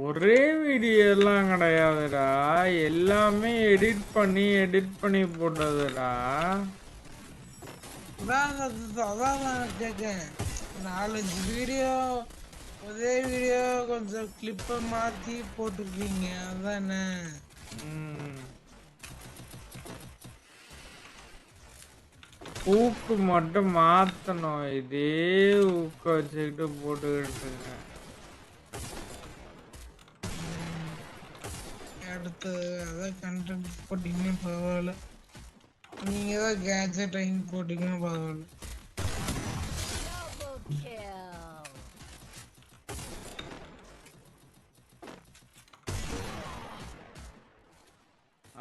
ஒரே வீடியோ எல்லாம் கிடையாதுடா. எல்லாமே எடிட் பண்ணி போட்டதுடா. அதான் நான் கேட்கேன். 4-5 வீடியோ ஒரே வீடியோ கொஞ்சம் கிளிப்பை மாத்தி போட்டிருக்கீங்க அதானே? ஊக்கு மட்டும் மாத்தணும். இதே ஊக்க வச்சுக்கிட்டு போட்டுக்கிட்டு இருக்கேன். அடுத்து அதான் கண்டென்ட் போட்டிங்கன்னா பரவாயில்ல. நீங்க தான் கேஜெட் வாங்கி போட்டிங்கன்னா பரவாயில்ல.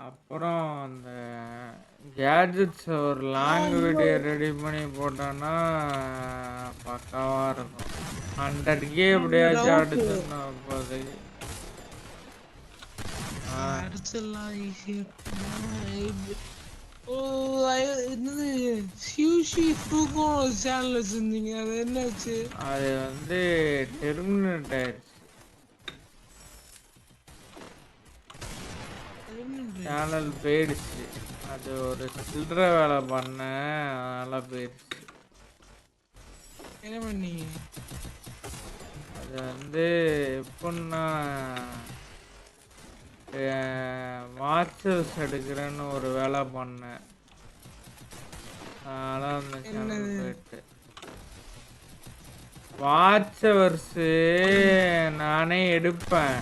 அப்புறம் அந்த கேஜெட்ஸ் ஒரு லாங் வீடியோ ரெடி பண்ணி போட்டோன்னா பக்காவா இருக்கும். 100K எப்படியாச்சும் அடிச்சிடணும் இப்போதைக்கு. அடிச்சிடலாம் ஈஸியா. என்னது சியூஷி ஃபுக்கும் ஒரு சேனல் வச்சிருந்தீங்க, அது என்னாச்சு? அது வந்து டெர்மினேட் ஆயிடுச்சு. சேனல் போயிடுச்சு. அது ஒரு சில்லற வேலை பண்ணேன், அதனால போயிடுச்சு. என்ன பண்ணீங்க? அது வந்து எப்படின்னா மாஸ்டர்ஸ் எடுக்கிறேன்னு ஒரு வேலை பண்ணேன், அதனால அந்த சேனல் போயிட்டு. வாட்ச் ஹவர்ஸு நானே எடுப்பேன்.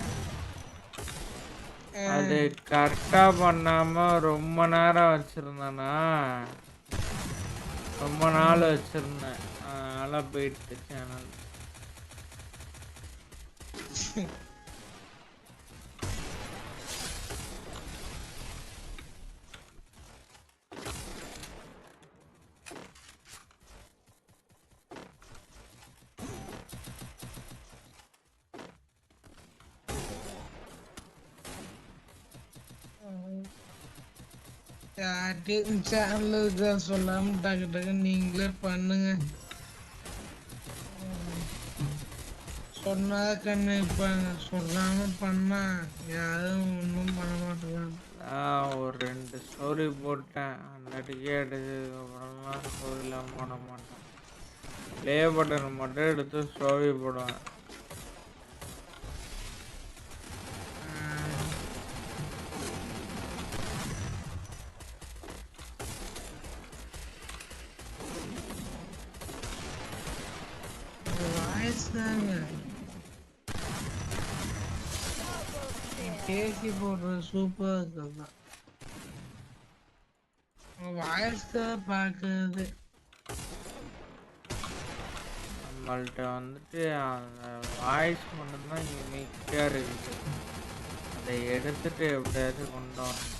அது கரெக்டாக பண்ணாமல் ரொம்ப நேரம் வச்சுருந்தேன்னா, ரொம்ப நாள் வச்சுருந்தேன், அதனால் போயிட்டு சேனல். சேனல் இருக்கா சொல்லாம டக்கு டக்கு நீங்களே பண்ணுங்க. சொன்னா கண்ணு இருப்பாங்க, சொல்லாம பண்ணா யாரும் ஒன்றும் பண்ண மாட்டேங்கிறாங்க. நான் ஒரு 2 ஸ்டோரி போட்டேன், 100K அடிச்சதுக்கப்புறம்லாம் ஸ்டோரிலாம் போட மாட்டேன். ப்ளே பட்டன் மட்டும் எடுத்து ஸ்டோரி போடுவேன். பேசி போடுறது சூப்பரா இருக்குதான். வாய்ஸ் தான் பார்க்கறது. நம்மள்ட்ட வந்துட்டு அந்த வாய்ஸ் மட்டும்தான் யூனிக்காக இருக்குது. அதை எடுத்துட்டு எப்படியாச்சும் கொண்டு வரணும்.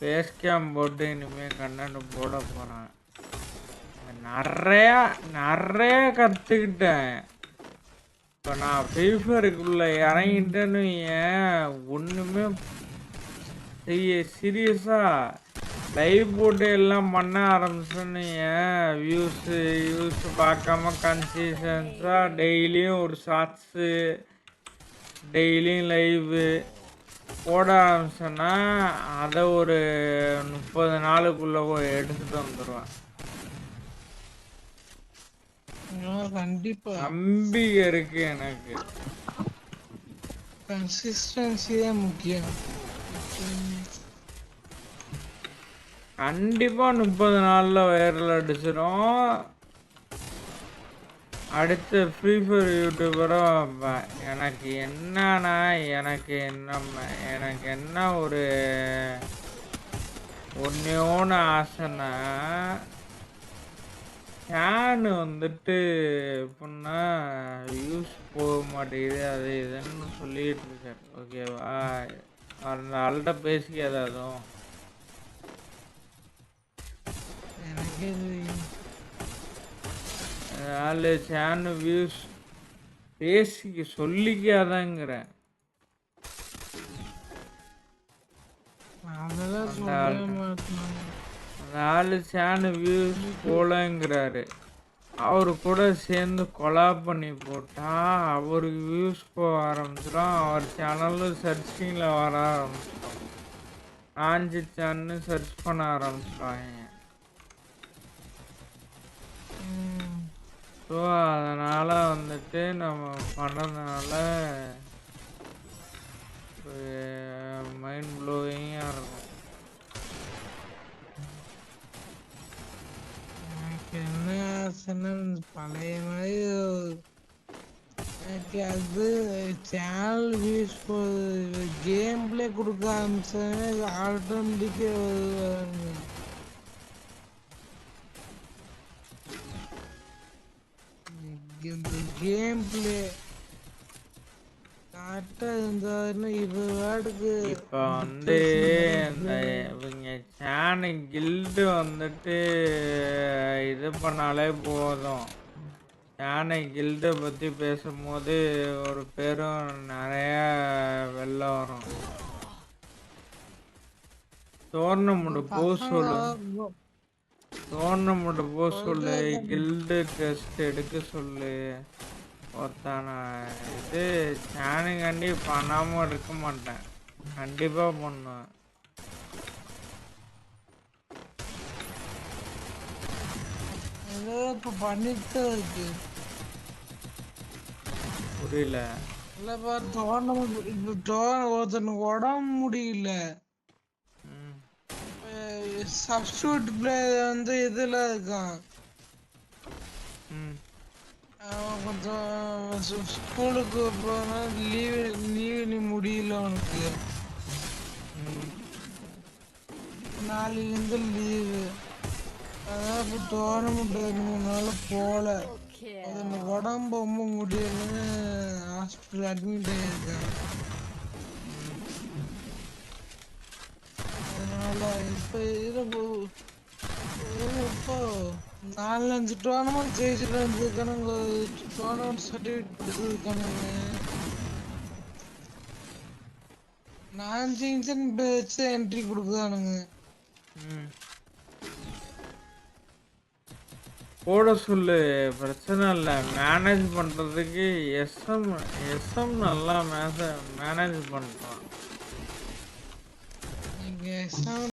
ஃபேஸ் கேம் போட்டு இனிமேல் கண்டென்ட் போட போகிறேன். நிறையா கற்றுக்கிட்டேன். இப்போ நான் ஃப்ரீஃபயருக்குள்ளே இறங்கிட்டேன்னு ஏன் ஒன்றுமே சீரியஸாக லைவ் போட்டு எல்லாம் பண்ண ஆரம்பிச்சேன்னு ஏன் வியூஸ் பார்க்காம கன்சிஸ்டன்ஸாக டெய்லியும் ஒரு ஷார்ட்ஸு டெய்லியும் லைவு போட ஆரம்பிச்சேன்னா அதை ஒரு 30 நாளுக்குள்ளே எடுத்துகிட்டு வந்துடுவேன். கண்டிப்பா நம்பிக்கை இருக்கு எனக்கு. கன்சிஸ்டன்சி தான் முக்கியம். கண்டிப்பா 30 நாள்ல வைரல் அடிச்சிடும். அடுத்த ஃப்ரீ ஃபயர் யூடியூபரும் எனக்கு என்னன்னா எனக்கு என்ன ஒரு ஒன்று ஆசைன்னா, ஃபேனு வந்துட்டு எப்படின்னா யூஸ் போக மாட்டேங்குது அது இதுன்னு சொல்லிட்டு இருக்காரு. ஓகேவா, அந்த ஆள்கிட்ட பேசிக்காத அதுவும். எனக்கே தெரியும். ஆளு சேனல் வியூஸ் பேசிக்க சொல்லிக்காதாங்கிறேன். அதெல்லாம் அந்த சொல்லவே ஆள்கிட்ட மாட்டேன். அந்த ஆளு சேனல் வியூஸ் போலங்கிறாரு. அவரு கூட சேர்ந்து கொலாப் பண்ணி போட்டா அவருக்கு வியூஸ் போக ஆரம்பிச்சிடும். அவர் சேனலும் சர்ச்சிங்கில் வர ஆரம்பிச்சிடும். ஆஞ்சிச்சான்னு சர்ச் பண்ண ஆரம்பிச்சிடுவாங்க. ஸோ அதனால் வந்துட்டு நம்ம பண்ணதுனால மைண்ட் ப்ளோவிங்காக இருக்கும். எனக்கு என்ன ஆசைன்னா பழைய மாதிரி எனக்கு அது சேனல் வியூஸ் போகுது. கேம் பிளே கொடுக்க ஆரம்பிச்சேன்னா ஆட்டோமேட்டிக்கே வருவாங்க. இந்த கேம் பிளே கரெக்டாக இருந்தாருன்னா இப்போ வாட்டுக்கு இப்போ வந்து இந்த இவங்க சேனல் கில்டு வந்துட்டு இது பண்ணாலே போதும். சேனல் கில்டை பற்றி பேசும்போது ஒரு பேரும் நிறைய வெளில வரும். டோர்னமெண்ட் போக சொல்லு, டோர்னமெண்ட் போக சொல்லு, கில்டு டெஸ்ட் எடுக்க சொல்லு. ஒருத்தான இது சேனங்காண்டி பண்ணாமல் இருக்க மாட்டேன். கண்டிப்பாக பண்ணுவேன். இப்போ பண்ணிட்டு இருக்கு. புரியல. இல்லைப்பா டோர்னமெண்ட் இப்போ ஒருத்தனுக்கு உடம்பு முடியல. சப்ஸ்டியூட் பிளேயர் வந்து இதில் இருக்கான். அவன் கொஞ்சம் ஸ்கூலுக்கு போனால் லீவு முடியல அவனுக்கு. நாளையிலேருந்து லீவு. அதான் இப்போ டோர்னமெண்ட் 2-3 நாள் போகல. அது உடம்பு ரொம்ப முடியலன்னு ஹாஸ்பிட்டல் அட்மிட் ஆகியிருக்கான். அதனால இப்போ இப்போ 4-5 டோர்னமெண்ட் ஜெயிச்சுட்டு வந்துருக்கானுங்க. டோர்னமெண்ட் சர்டிஃபிகேட் கொடுத்துருக்கானுங்க. 4 இன்ஜின் வச்சு என்ட்ரி கொடுக்குறானுங்க. போட சொல்லு, பிரச்சனை இல்லை. மேனேஜ் பண்ணுறதுக்கு எஸ்எம் நல்லா மேனேஜ் பண்ணுறான். நீங்கள்